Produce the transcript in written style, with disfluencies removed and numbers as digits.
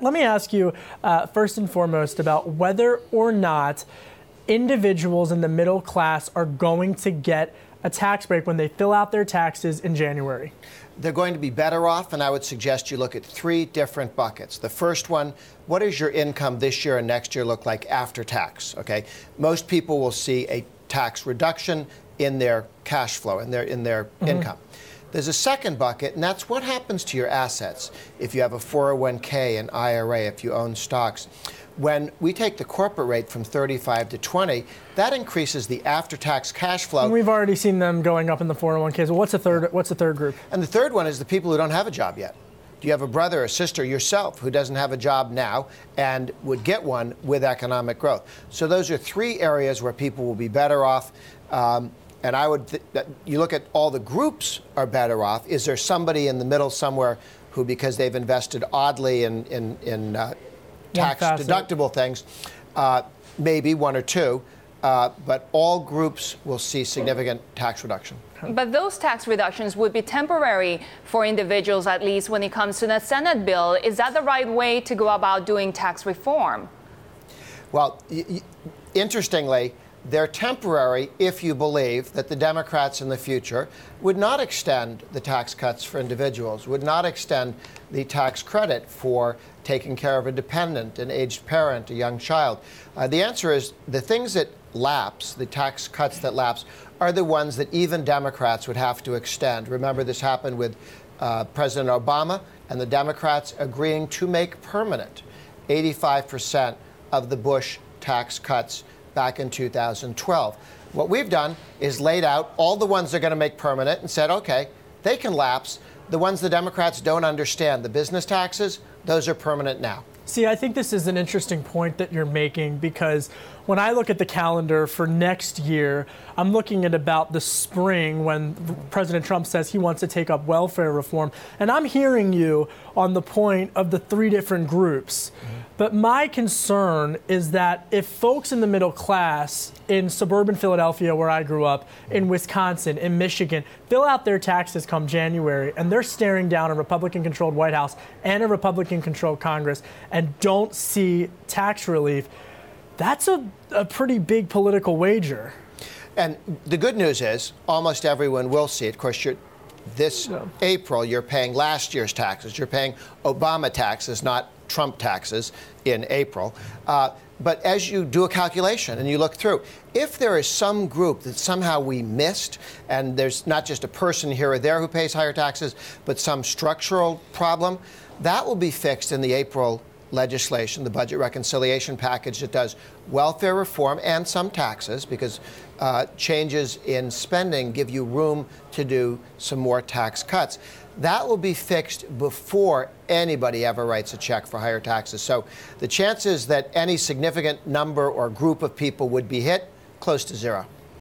let me ask you first and foremost about whether or not individuals in the middle class are going to get a tax break when they fill out their taxes in January. They're going to be better off, and I would suggest you look at three different buckets. The first one, what does your income this year and next year look like after tax? Okay, most people will see a tax reduction in their cash flow, in their income. There's a second bucket, and that's what happens to your assets. If you have a 401k, an IRA, if you own stocks. When we take the corporate rate from 35 to 20, that increases the after-tax cash flow. And we've already seen them going up in the 401ks. Well, what's the third group? And the third one is the people who don't have a job yet. Do you have a brother or sister yourself who doesn't have a job now and would get one with economic growth? So those are three areas where people will be better off. And I would you look at all the groups are better off. Is there somebody in the middle somewhere who, because they've invested oddly in tax deductible things, maybe one or two, but all groups will see significant tax reduction. But those tax reductions would be temporary for individuals, at least when it comes to the Senate bill. Is that the right way to go about doing tax reform? Well, interestingly, they're temporary if you believe that the Democrats in the future would not extend the tax cuts for individuals, would not extend the tax credit for taking care of a dependent, an aged parent, a young child. The answer is the things that lapse, the tax cuts that lapse, are the ones that even Democrats would have to extend. Remember, this happened with President Obama and the Democrats agreeing to make permanent 85% of the Bush tax cuts back in 2012. What we've done is laid out all the ones they're going to make permanent and said, okay, they can lapse. The ones the Democrats don't understand, the business taxes, those are permanent now. See, I think this is an interesting point that you're making, because when I look at the calendar for next year, I'm looking at about the spring when President Trump says he wants to take up welfare reform. And I'm hearing you on the point of the three different groups. But my concern is that if folks in the middle class in suburban Philadelphia, where I grew up, in Wisconsin, in Michigan, fill out their taxes come January, and they're staring down a Republican-controlled White House and a Republican-controlled Congress and don't see tax relief, that's a pretty big political wager. And the good news is almost everyone will see it. Of course, April, you're paying last year's taxes. You're paying Obama taxes, not Trump taxes in April. But as you do a calculation and you look through, if there is some group that somehow we missed, and there's not just a person here or there who pays higher taxes, but some structural problem, that will be fixed in the April legislation, the budget reconciliation package that does welfare reform and some taxes, because changes in spending give you room to do some more tax cuts. That will be fixed before anybody ever writes a check for higher taxes. So the chances that any significant number or group of people would be hit, close to zero.